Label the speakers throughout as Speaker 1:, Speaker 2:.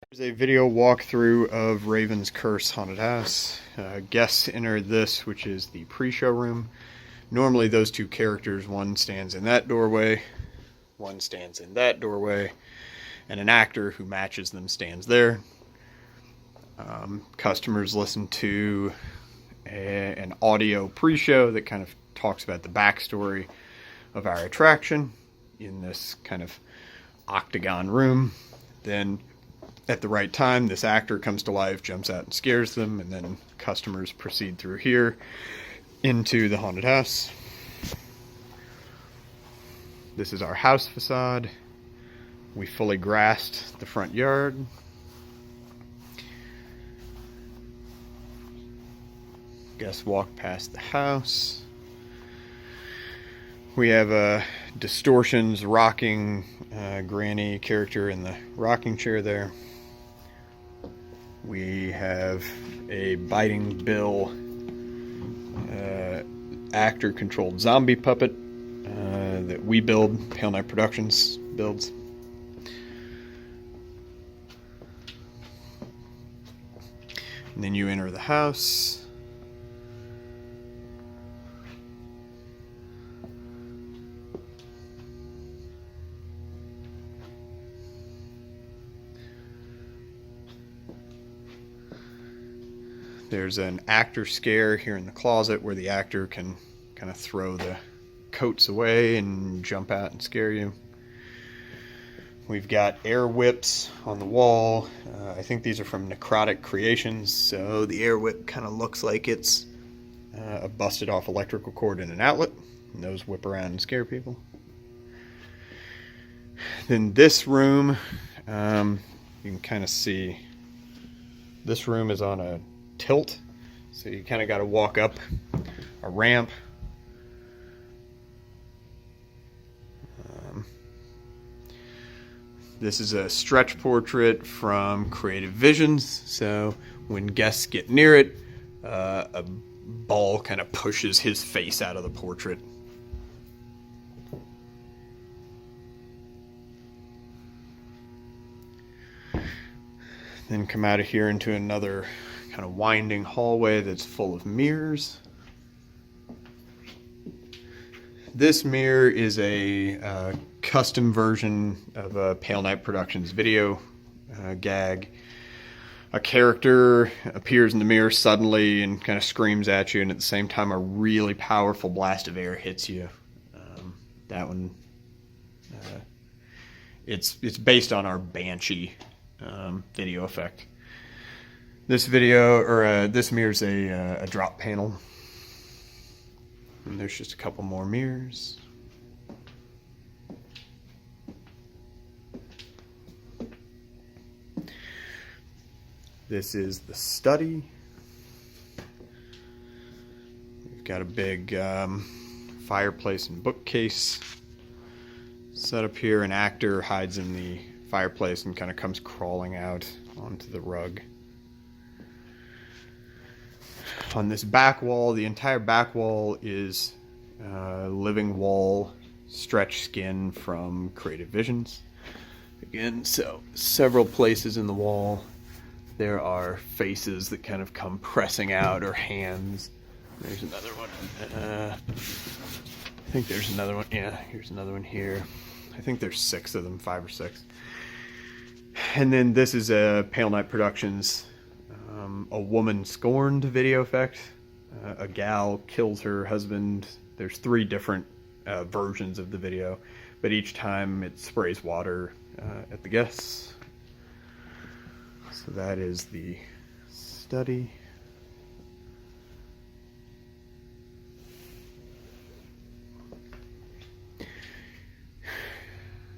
Speaker 1: Here's a video walkthrough of Raven's Curse Haunted House. Guests enter this, which is the pre-show room. Normally those two characters, one stands in that doorway, one stands in that doorway, and an actor who matches them stands there. Customers listen to an audio pre-show that kind of talks about the backstory of our attraction in this kind of octagon room. Then at the right time, this actor comes to life, jumps out and scares them, and then customers proceed through here into the haunted house. This is our house facade. We fully grassed the front yard. Guests walk past the house. We have a Distortions rocking granny character in the rocking chair there. We have a biting bill actor controlled zombie puppet that we build, Pale Knight Productions builds. And then you enter the house. There's an actor scare here in the closet where the actor can kind of throw the coats away and jump out and scare you. We've got air whips on the wall. I think these are from Necrotic Creations, so the air whip kind of looks like it's a busted off electrical cord in an outlet, and those whip around and scare people. Then this room, you can kind of see this room is on a tilt, so you kind of got to walk up a ramp. This is a stretch portrait from Creative Visions, so when guests get near it, a ball kind of pushes his face out of the portrait. Then come out of here into another kind of winding hallway that's full of mirrors. This mirror is a custom version of a Pale Knight Productions video gag. A character appears in the mirror suddenly and kind of screams at you, and at the same time a really powerful blast of air hits you. That one, it's based on our Banshee video effect. This mirror's a drop panel. And there's just a couple more mirrors. This is the study. We've got a big fireplace and bookcase set up here. An actor hides in the fireplace and kind of comes crawling out onto the rug. On this back wall, the entire back wall is living wall stretch skin from Creative Visions. Again, so several places in the wall there are faces that kind of come pressing out, or hands. There's another one. I think there's another one. Yeah, here's another one here. I think there's 6 of them, 5 or 6. And then this is a Pale Knight Productions a woman scorned video effect. A gal kills her husband. There's 3 different versions of the video, but each time it sprays water at the guests. So that is the study.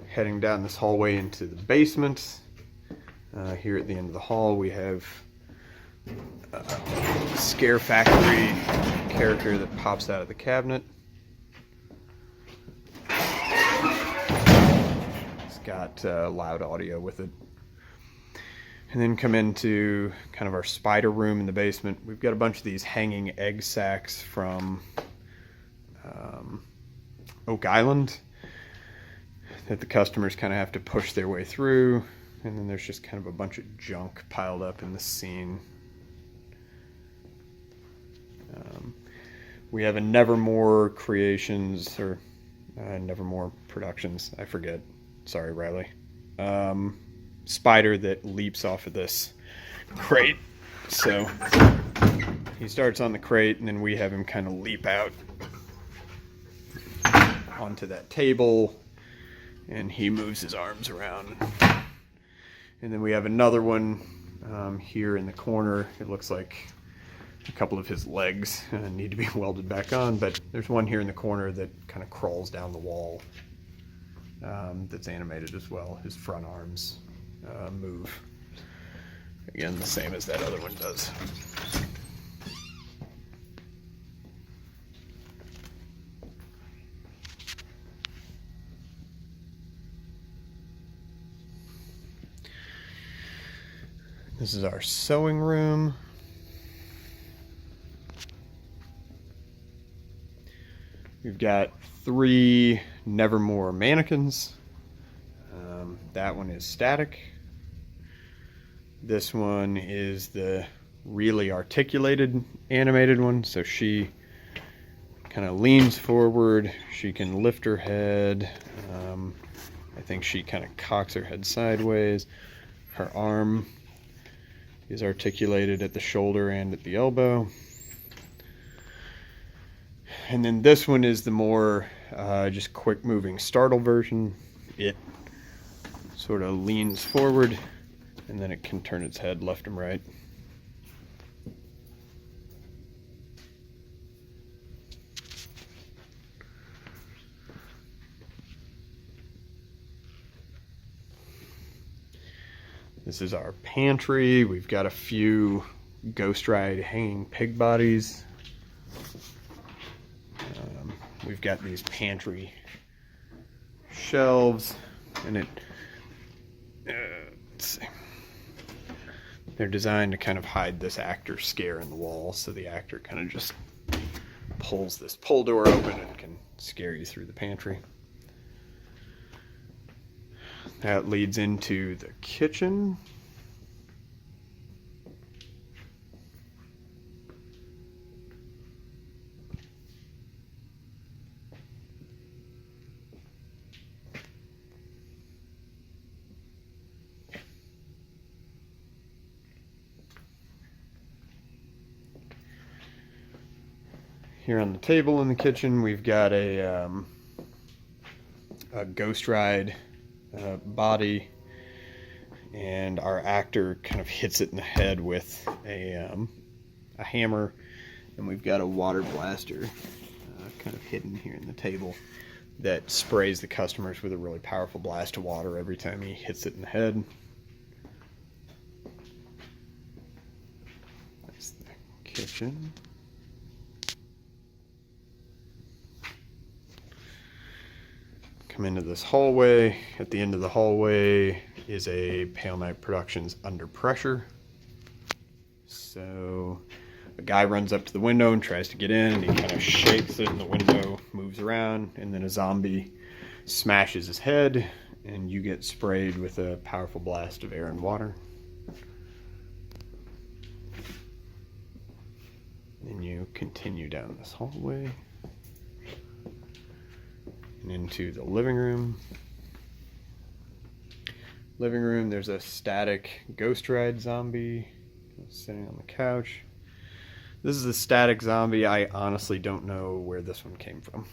Speaker 1: Heading down this hallway into the basement. Here at the end of the hall we have Scare Factory character that pops out of the cabinet. It's got loud audio with it. And then come into kind of our spider room in the basement. We've got a bunch of these hanging egg sacs from Oak Island that the customers kind of have to push their way through. and then there's just kind of a bunch of junk piled up in the scene. We have a Nevermore Creations, or Nevermore Productions, I forget. Sorry, Riley. Spider that leaps off of this crate. So he starts on the crate, and then we have him kind of leap out onto that table, and he moves his arms around. And then we have another one here in the corner. It looks like a couple of his legs need to be welded back on, but there's one here in the corner that kind of crawls down the wall that's animated as well. His front arms move. Again, the same as that other one does. This is our sewing room. We've got 3 Nevermore mannequins. That one is static. This one is the really articulated animated one. So she kind of leans forward. She can lift her head. I think she kind of cocks her head sideways. Her arm is articulated at the shoulder and at the elbow. And then this one is the more just quick moving startle version. It sort of leans forward, and then it can turn its head left and right. This is our pantry. We've got a few Ghost Ride hanging pig bodies. We've got these pantry shelves, and let's see. They're designed to kind of hide this actor scare in the wall, so the actor kind of just pulls this pull door open and can scare you through the pantry. That leads into the kitchen. Here on the table in the kitchen, we've got a Ghost Ride body, and our actor kind of hits it in the head with a hammer, and we've got a water blaster kind of hidden here in the table that sprays the customers with a really powerful blast of water every time he hits it in the head. That's the kitchen. Come into this hallway. At the end of the hallway is a Pale Knight Productions Under Pressure. So a guy runs up to the window and tries to get in, and he kind of shakes it, and the window moves around, and then a zombie smashes his head, and you get sprayed with a powerful blast of air and water. Then you continue down this hallway and into the living room. Living room, there's a static Ghost Ride zombie sitting on the couch. This is a static zombie. I honestly don't know where this one came from.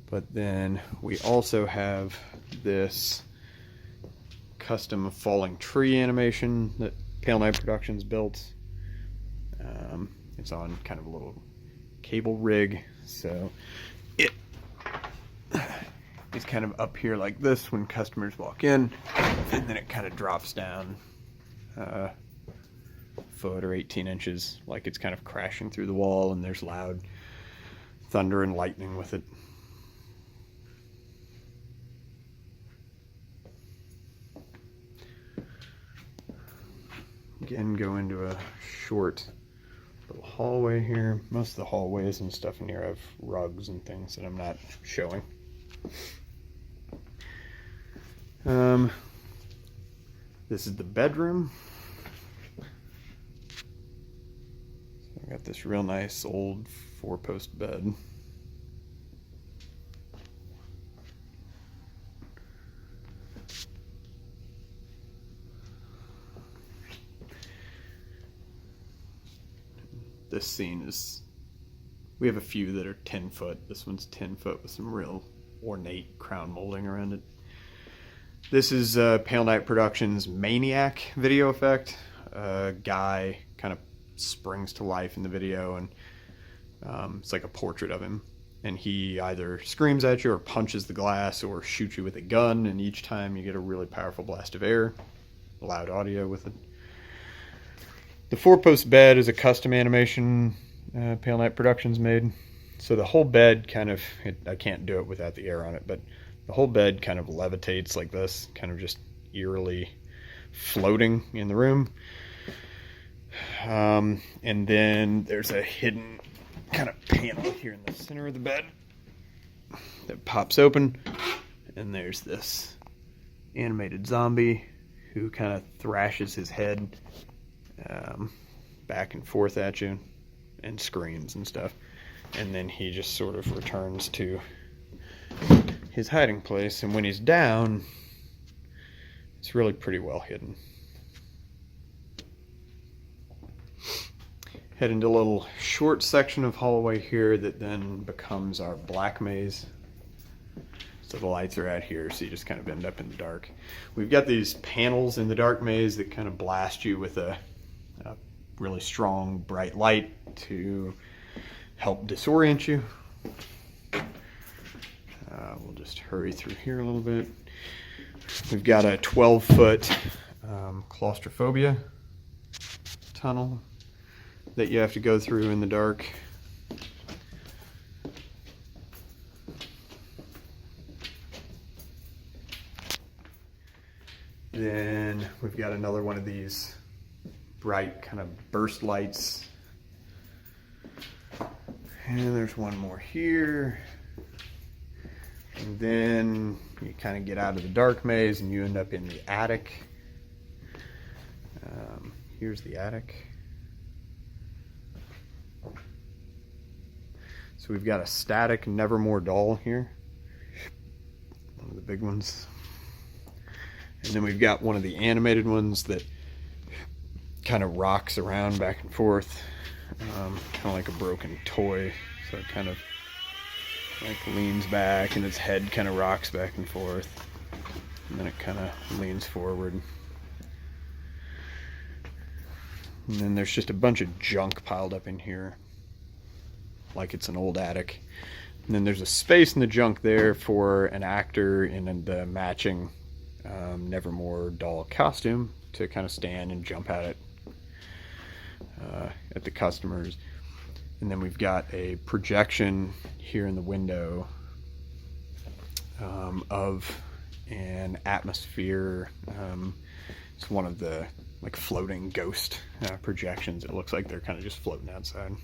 Speaker 1: But then we also have this custom falling tree animation that Pale Knight Productions built. It's on kind of a little cable rig, so it is kind of up here like this when customers walk in, and then it kind of drops down a foot or 18 inches, like it's kind of crashing through the wall, and there's loud thunder and lightning with it. Again, go into a short little hallway here. Most of the hallways and stuff in here have rugs and things that I'm not showing. This is the bedroom. So I got this real nice old 4-post bed. This scene is, we have a few that are 10 foot. This one's 10 foot with some real ornate crown molding around it. This is Pale Knight Productions' Maniac video effect. A guy kind of springs to life in the video, and it's like a portrait of him. And he either screams at you or punches the glass or shoots you with a gun, and each time you get a really powerful blast of air, loud audio with it. The 4-post bed is a custom animation Pale Knight Productions made. So the whole bed kind of, I can't do it without the air on it, but the whole bed kind of levitates like this, kind of just eerily floating in the room. And then there's a hidden kind of panel here in the center of the bed that pops open. And there's this animated zombie who kind of thrashes his head back and forth at you and screams and stuff. And then he just sort of returns to his hiding place, and when he's down, it's really pretty well hidden. Head into a little short section of hallway here that then becomes our black maze. So the lights are out here, so you just kind of end up in the dark. We've got these panels in the dark maze that kind of blast you with a really strong, bright light to help disorient you. We'll just hurry through here a little bit. We've got a 12-foot claustrophobia tunnel that you have to go through in the dark. Then we've got another one of these bright kind of burst lights. And there's one more here. And then you kind of get out of the dark maze and you end up in the attic. Here's the attic. So we've got a static Nevermore doll here. One of the big ones. And then we've got one of the animated ones that kind of rocks around back and forth. Kind of like a broken toy. So it kind of like leans back and its head kind of rocks back and forth, and then it kind of leans forward, and then there's just a bunch of junk piled up in here like it's an old attic. And then there's a space in the junk there for an actor in the matching Nevermore doll costume to kind of stand and jump at the customers. And then we've got a projection here in the window of an atmosphere. It's one of the like floating ghost projections. It looks like they're kind of just floating outside.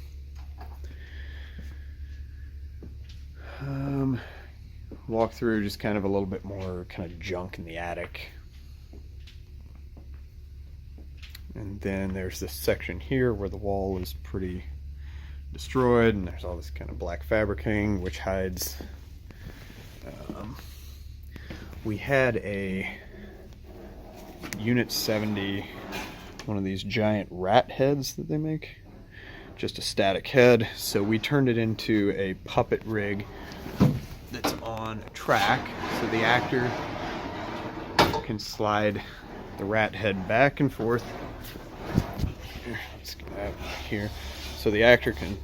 Speaker 1: Walk through just kind of a little bit more kind of junk in the attic. And then there's this section here where the wall is pretty destroyed, and there's all this kind of black fabricing which hides. We had a Unit 70, one of these giant rat heads that they make, just a static head, so we turned it into a puppet rig that's on a track, so the actor can slide the rat head back and forth. Let's get that here. So the actor can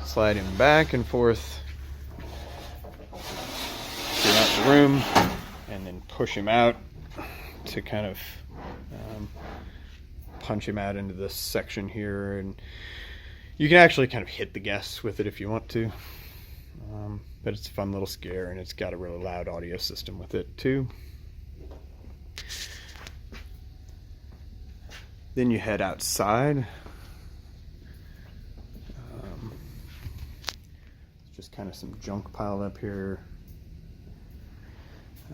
Speaker 1: slide him back and forth throughout the room, and then push him out to kind of punch him out into this section here. And you can actually kind of hit the guests with it if you want to. But it's a fun little scare, and it's got a really loud audio system with it too. Then you head outside. Just kind of some junk piled up here.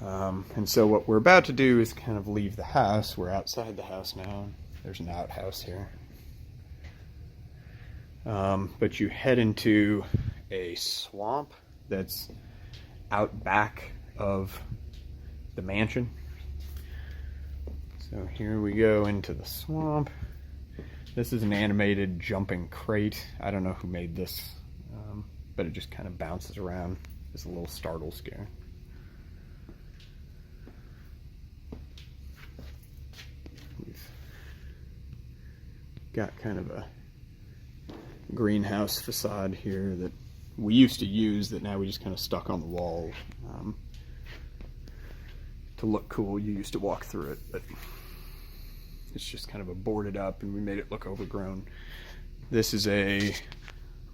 Speaker 1: And so what we're about to do is kind of leave the house. We're outside the house now. There's an outhouse here. But you head into a swamp that's out back of the mansion. So here we go into the swamp. This is an animated jumping crate. I don't know who made this, but it just kind of bounces around. It's a little startle scare. We've got kind of a greenhouse facade here that we used to use that now we just kind of stuck on the wall to look cool. You used to walk through it, but it's just kind of a boarded up, and we made it look overgrown. This is a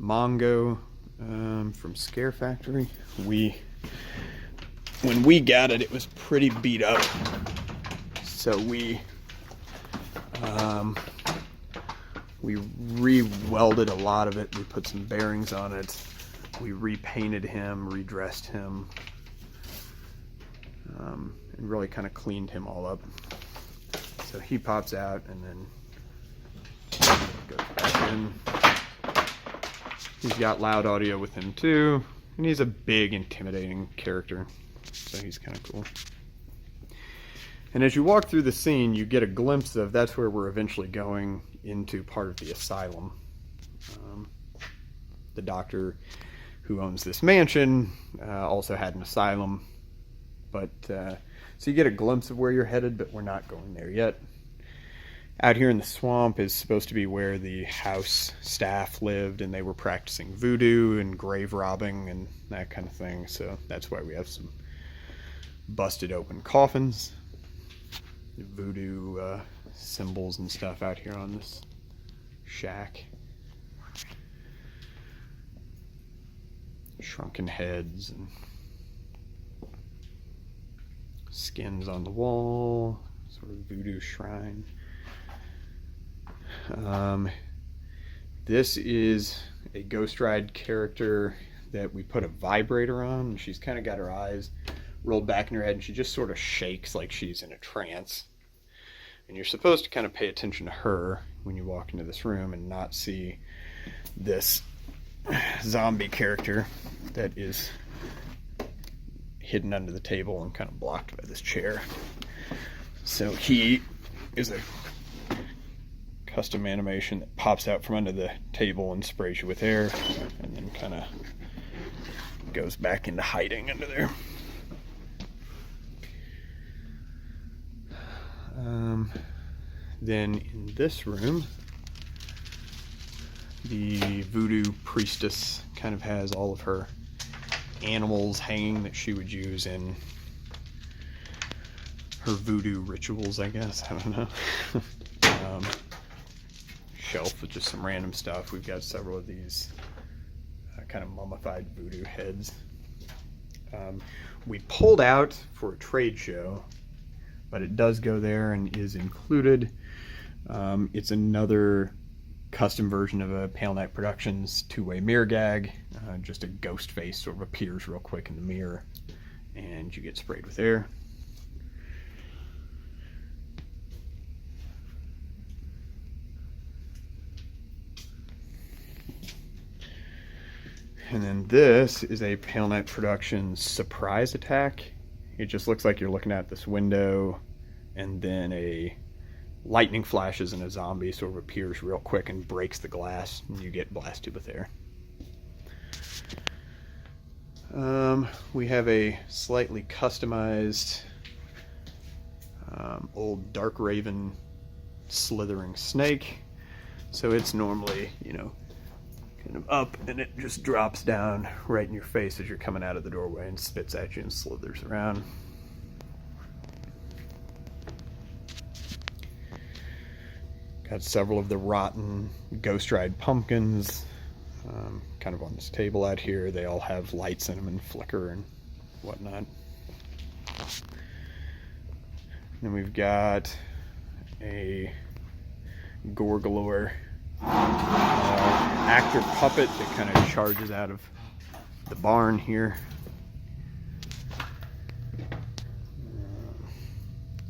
Speaker 1: Mongo from Scare Factory. When we got it, it was pretty beat up, so we re-welded a lot of it. We put some bearings on it. We repainted him, redressed him, and really kind of cleaned him all up. So he pops out and then goes back in. He's got loud audio with him too, and he's a big, intimidating character, so he's kind of cool. And as you walk through the scene, you get a glimpse of that's where we're eventually going into part of the asylum. The doctor who owns this mansion also had an asylum, but so you get a glimpse of where you're headed, but we're not going there yet. Out here in the swamp is supposed to be where the house staff lived, and they were practicing voodoo and grave robbing and that kind of thing, so that's why we have some busted open coffins, voodoo symbols and stuff out here on this shack. Shrunken heads and skins on the wall, sort of voodoo shrine. This is a Ghost Ride character that we put a vibrator on, and she's kind of got her eyes rolled back in her head, and she just sort of shakes like she's in a trance. And you're supposed to kind of pay attention to her when you walk into this room and not see this zombie character that is hidden under the table and kind of blocked by this chair. So he is a custom animation that pops out from under the table and sprays you with air, and then kind of goes back into hiding under there. Then in this room, the voodoo priestess kind of has all of her animals hanging that she would use in her voodoo rituals, I guess. I don't know. Shelf with just some random stuff. We've got several of these kind of mummified voodoo heads. We pulled out for a trade show, but it does go there and is included. It's another custom version of a Pale Knight Productions two-way mirror gag. Just a ghost face sort of appears real quick in the mirror, and you get sprayed with air. And then this is a Pale Knight Productions surprise attack. It just looks like you're looking out this window, and then a lightning flashes and a zombie sort of appears real quick and breaks the glass, and you get blasted with air. We have a slightly customized old Dark Raven slithering snake. So it's normally, kind of up, and it just drops down right in your face as you're coming out of the doorway and spits at you and slithers around. Got several of the rotten Ghost Ride pumpkins kind of on this table out here. They all have lights in them and flicker and whatnot. Then we've got a Gore Galore actor puppet that kind of charges out of the barn here.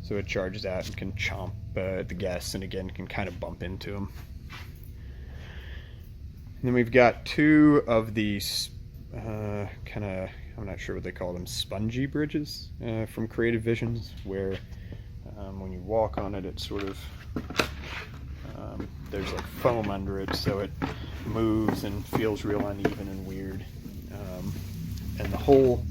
Speaker 1: So it charges out and can chomp the guests, and again can kind of bump into them. And then we've got two of these kind of, I'm not sure what they call them, spongy bridges from Creative Visions, where when you walk on it, it's sort of, there's like foam under it, so it moves and feels real uneven and weird. And the whole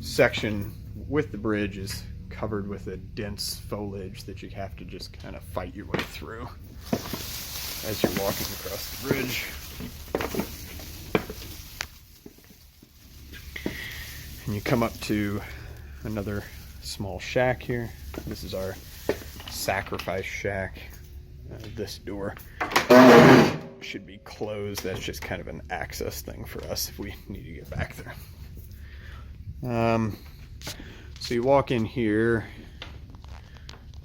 Speaker 1: section with the bridge is covered with a dense foliage that you have to just kind of fight your way through as you're walking across the bridge. And you come up to another small shack here. This is our sacrifice shack. This door should be closed. That's just kind of an access thing for us if we need to get back there. So you walk in here,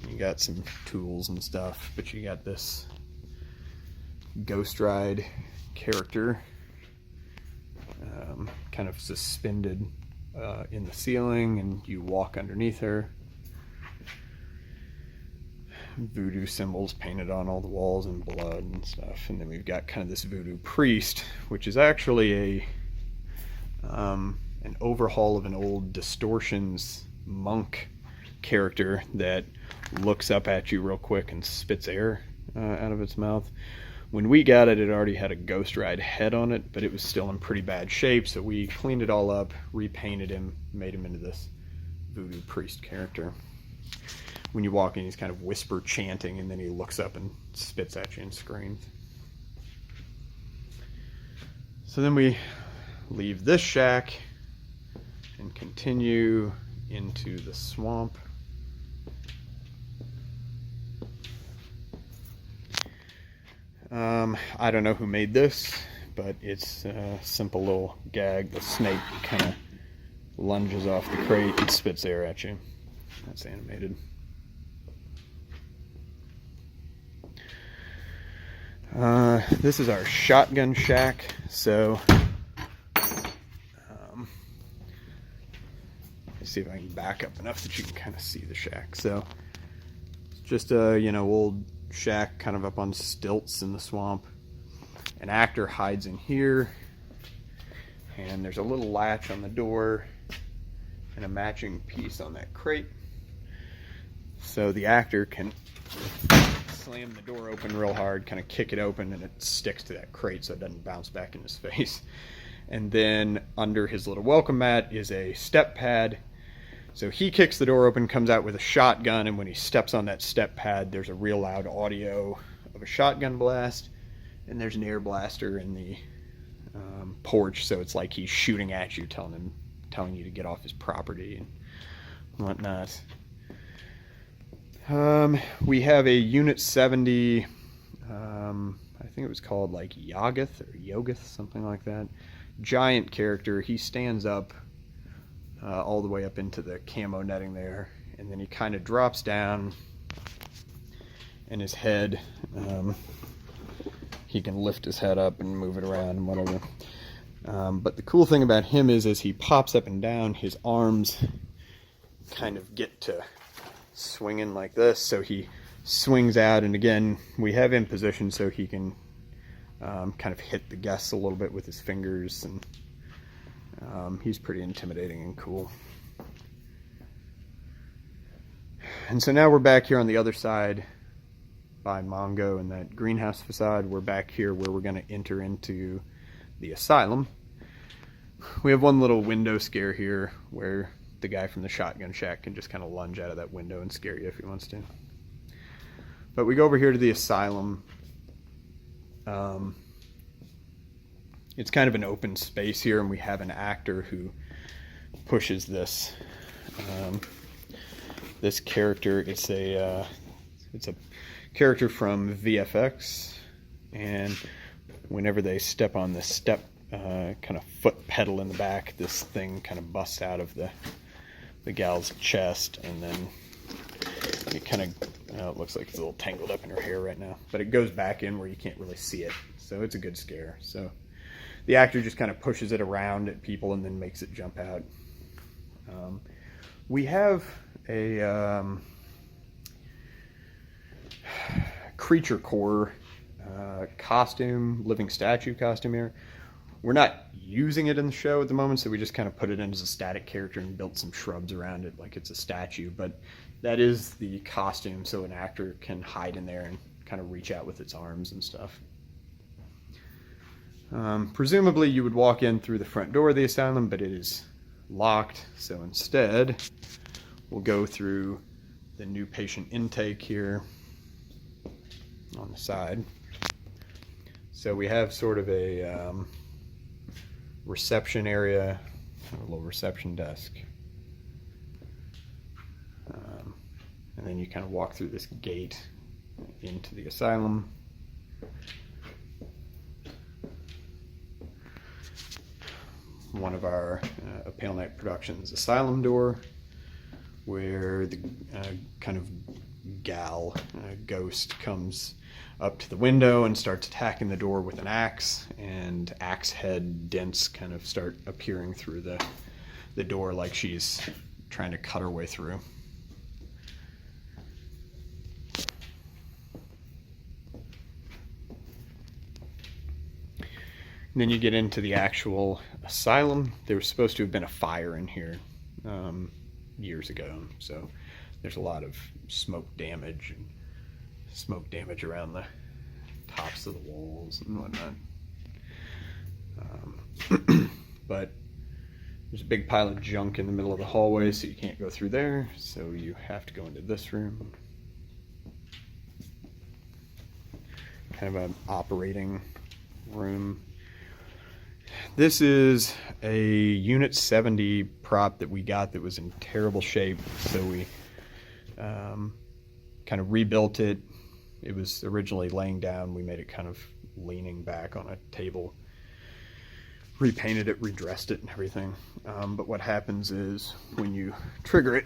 Speaker 1: you got some tools and stuff, but you got this Ghost Ride character kind of suspended in the ceiling, and you walk underneath her. Voodoo symbols painted on all the walls and blood and stuff. And then we've got kind of this voodoo priest, which is actually an overhaul of an old Distortions monk character that looks up at you real quick and spits air out of its mouth. When we got it, it already had a Ghost Ride head on it, but it was still in pretty bad shape, so we cleaned it all up, repainted him, made him into this voodoo priest character. When you walk in, he's kind of whisper chanting, and then he looks up and spits at you and screams. So then we leave this shack and continue into the swamp. I don't know who made this, but it's a simple little gag. The snake kind of lunges off the crate and spits air at you. That's animated. This is our shotgun shack. So let's see if I can back up enough that you can kind of see the shack. So it's just a old shack kind of up on stilts in the swamp. An actor hides in here, and there's a little latch on the door and a matching piece on that crate, so the actor can slam the door open real hard, kind of kick it open, and it sticks to that crate so it doesn't bounce back in his face. And then under his little welcome mat is a step pad. So he kicks the door open, comes out with a shotgun, and when he steps on that step pad, there's a real loud audio of a shotgun blast, and there's an air blaster in the porch, so it's like he's shooting at you, telling you to get off his property and whatnot. We have a Unit 70, I think it was called like Yogath or Yogath, something like that. Giant character. He stands up all the way up into the camo netting there, and then he kind of drops down, and his head, he can lift his head up and move it around and whatever. But the cool thing about him is as he pops up and down, his arms kind of get to swinging like this, so he swings out, and again we have him positioned so he can kind of hit the guests a little bit with his fingers, and he's pretty intimidating and cool. And so now we're back here on the other side by Mongo and that greenhouse facade. We're back here where we're going to enter into the asylum. We have one little window scare here where the guy from the shotgun shack can just kind of lunge out of that window and scare you if he wants to. But we go over here to the asylum. It's kind of an open space here, and we have an actor who pushes this this character. It's a character from VFX, and whenever they step on the step kind of foot pedal in the back, this thing kind of busts out of the gal's chest, and then it kind of it looks like it's a little tangled up in her hair right now, but it goes back in where you can't really see it, so it's a good scare. So the actor just kind of pushes it around at people and then makes it jump out. We have a creature core costume, living statue costume here. We're not using it in the show at the moment, so we just kind of put it in as a static character and built some shrubs around it like it's a statue. But that is the costume, so an actor can hide in there and kind of reach out with its arms and stuff. Presumably you would walk in through the front door of the asylum, but it is locked, so instead we'll go through the new patient intake here on the side. So we have sort of a reception area, a little reception desk. And then you kind of walk through this gate into the asylum. One of our Pale Night Productions asylum door, where the kind of gal ghost comes up to the window and starts attacking the door with an axe, and axe head dents kind of start appearing through the door like she's trying to cut her way through. And then you get into the actual asylum. There was supposed to have been a fire in here years ago, so there's a lot of smoke damage around the tops of the walls and whatnot. But there's a big pile of junk in the middle of the hallway, so you can't go through there, so you have to go into this room. Kind of an operating room. This is a Unit 70 prop that we got that was in terrible shape, so we kind of rebuilt it. It was originally laying down. We made it kind of leaning back on a table, repainted it, redressed it and everything. But what happens is when you trigger it,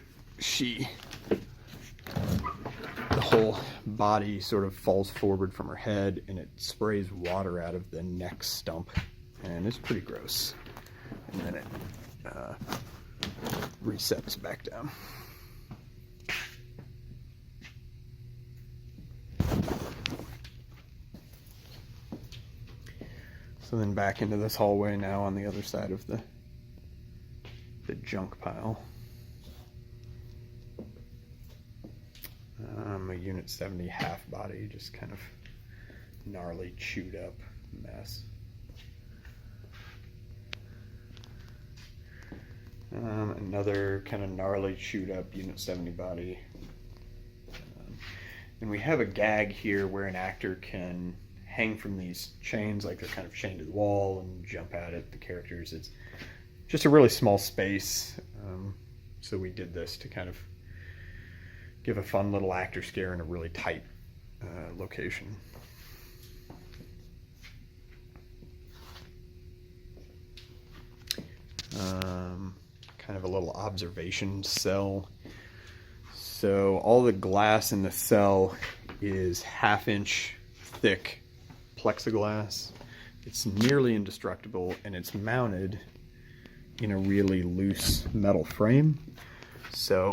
Speaker 1: the whole body sort of falls forward from her head and it sprays water out of the neck stump. And it's pretty gross. And then it resets back down. So then back into this hallway now on the other side of the junk pile. A Unit 70 half body, just kind of gnarly, chewed up mess. Another kind of gnarly, chewed up Unit 70 body. And we have a gag here where an actor can hang from these chains, like they're kind of chained to the wall, and jump out at the characters. It's just a really small space, so we did this to kind of give a fun little actor scare in a really tight location. Kind of a little observation cell. So all the glass in the cell is 1/2 inch thick plexiglass. It's nearly indestructible, and it's mounted in a really loose metal frame. So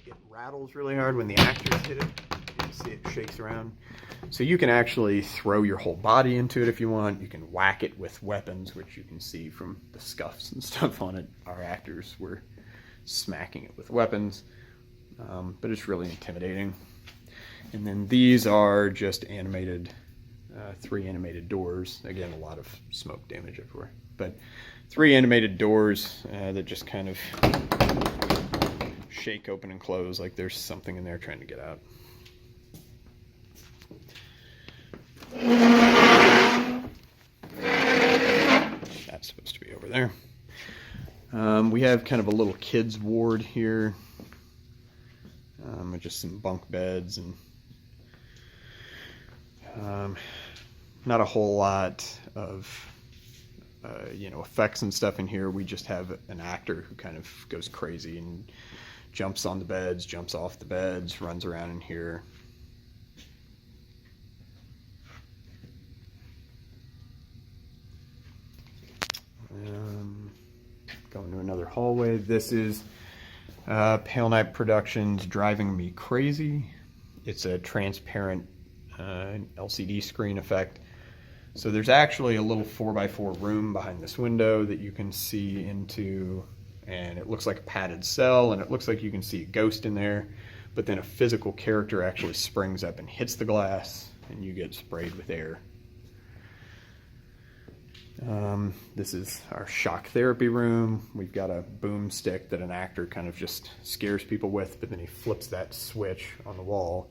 Speaker 1: it rattles really hard when the actors hit it. You can see it shakes around. So you can actually throw your whole body into it if you want. You can whack it with weapons, which you can see from the scuffs and stuff on it. Our actors were smacking it with weapons, but it's really intimidating. And then these are just animated, 3 animated doors. Again, a lot of smoke damage everywhere, but 3 animated doors that just kind of shake open and close like there's something in there trying to get out. That's supposed to be over there. We have kind of a little kids ward here, with just some bunk beds and not a whole lot of effects and stuff in here. We just have an actor who kind of goes crazy and jumps on the beds, jumps off the beds, runs around in here. Going to another hallway. This is Pale Night Productions Driving Me Crazy. it's a transparent LCD screen effect. So there's actually a little 4x4 room behind this window that you can see into, and it looks like a padded cell, and it looks like you can see a ghost in there, but then a physical character actually springs up and hits the glass, and you get sprayed with air. This is our shock therapy room. We've got a boomstick that an actor kind of just scares people with, but then he flips that switch on the wall.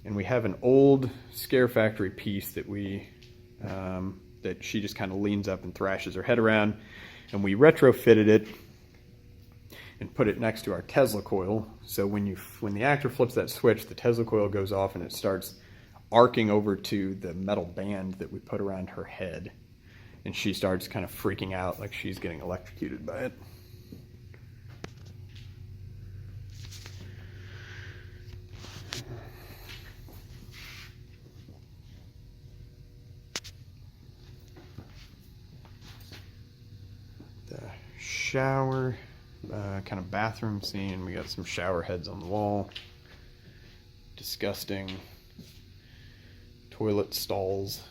Speaker 1: And we have an old Scare Factory piece that that she just kind of leans up and thrashes her head around, and we retrofitted it and put it next to our Tesla coil. So when the actor flips that switch, the Tesla coil goes off and it starts arcing over to the metal band that we put around her head, and she starts kind of freaking out like she's getting electrocuted by it. The shower, kind of bathroom scene. We got some shower heads on the wall. Disgusting toilet stalls.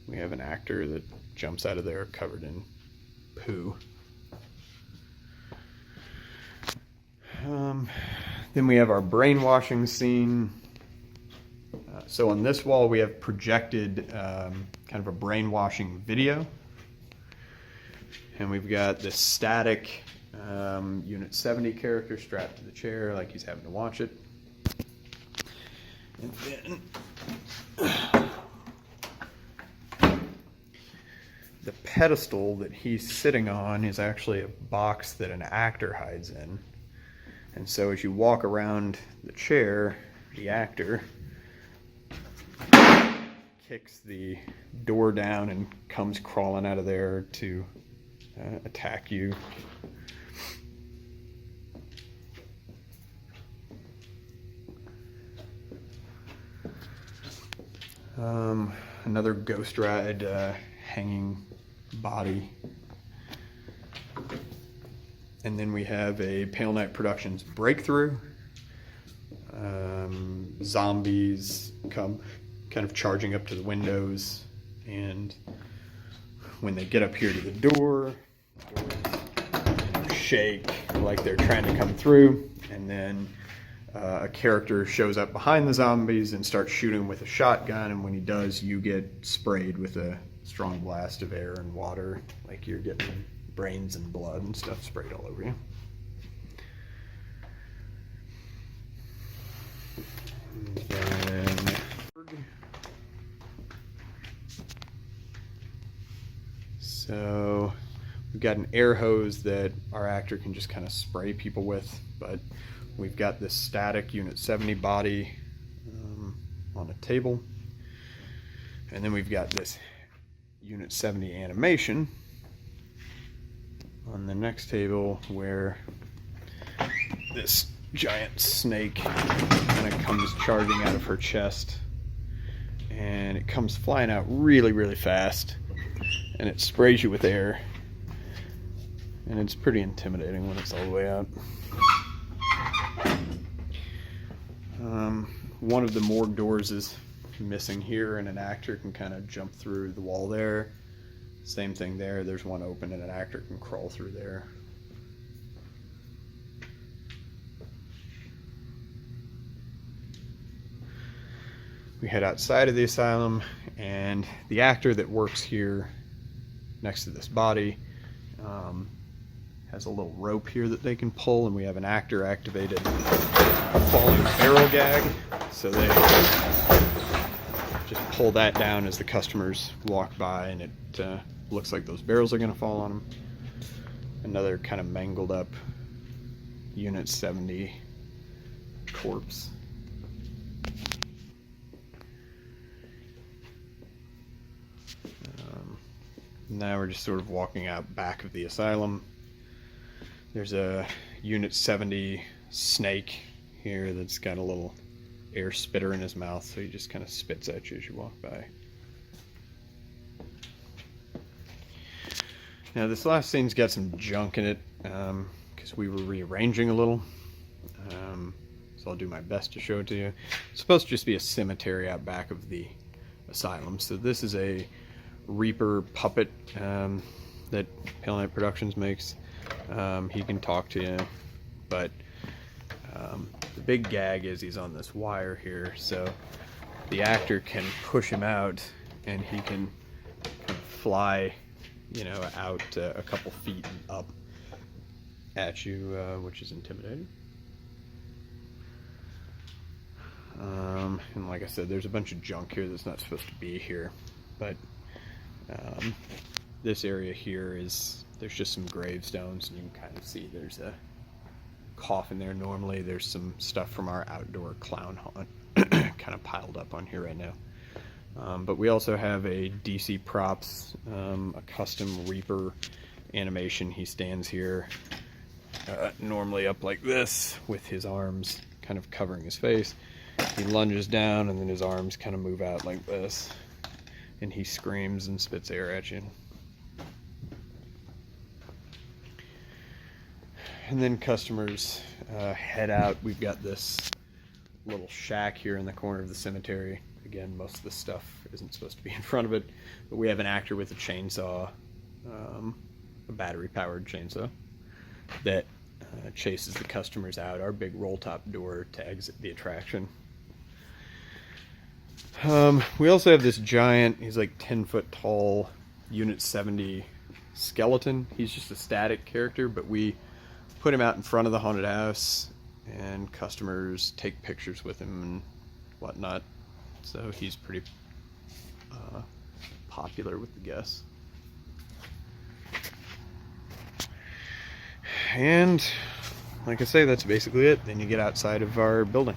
Speaker 1: We have an actor that jumps out of there covered in poo. Then we have our brainwashing scene. So on this wall we have projected kind of a brainwashing video. And we've got this static Unit 70 character strapped to the chair like he's having to watch it. And then the pedestal that he's sitting on is actually a box that an actor hides in. And so as you walk around the chair, the actor kicks the door down and comes crawling out of there to attack you. Another ghost ride, hanging body. And then we have a Pale Night Productions breakthrough. Zombies come kind of charging up to the windows, and when they get up here to the door, doors shake like they're trying to come through, and then a character shows up behind the zombies and starts shooting with a shotgun, and when he does, you get sprayed with a strong blast of air and water, like you're getting brains and blood and stuff sprayed all over you. And then so we've got an air hose that our actor can just kind of spray people with, but we've got this static Unit 70 body on a table, and then we've got this Unit 70 animation on the next table where this giant snake kind of comes charging out of her chest, and it comes flying out really, really fast, and it sprays you with air, and it's pretty intimidating when it's all the way out. One of the morgue doors is missing here, and an actor can kind of jump through the wall there. Same thing there, there's one open and an actor can crawl through there. We head outside of the asylum, and the actor that works here next to this body has a little rope here that they can pull, and we have an actor activated falling barrel gag, so they just pull that down as the customers walk by, and it looks like those barrels are going to fall on them. Another kind of mangled up Unit 70 corpse. Now we're just sort of walking out back of the asylum. There's a Unit 70 snake here that's got a little air spitter in his mouth, so he just kind of spits at you as you walk by. Now this last scene's got some junk in it because we were rearranging a little. So I'll do my best to show it to you. It's supposed to just be a cemetery out back of the asylum. So this is a Reaper puppet that Pale Knight Productions makes. He can talk to you, but the big gag is he's on this wire here, so the actor can push him out and he can kind of fly, you know, out a couple feet and up at you, which is intimidating. And like I said, there's a bunch of junk here that's not supposed to be here, but this area here there's just some gravestones, and you can kind of see there's a coffin there. Normally there's some stuff from our outdoor clown haunt kind of piled up on here right now. But we also have a DC Props, a custom Reaper animation. He stands here normally up like this with his arms kind of covering his face. He lunges down and then his arms kind of move out like this, and he screams and spits air at you. And then customers head out. We've got this little shack here in the corner of the cemetery. Again, most of the stuff isn't supposed to be in front of it, but we have an actor with a chainsaw, a battery-powered chainsaw, that chases the customers out our big roll-top door to exit the attraction. We also have this giant, he's like 10 foot tall, Unit 70 skeleton. He's just a static character, but we put him out in front of the haunted house, and customers take pictures with him and whatnot. So he's pretty popular with the guests. And like I say, that's basically it. Then you get outside of our building.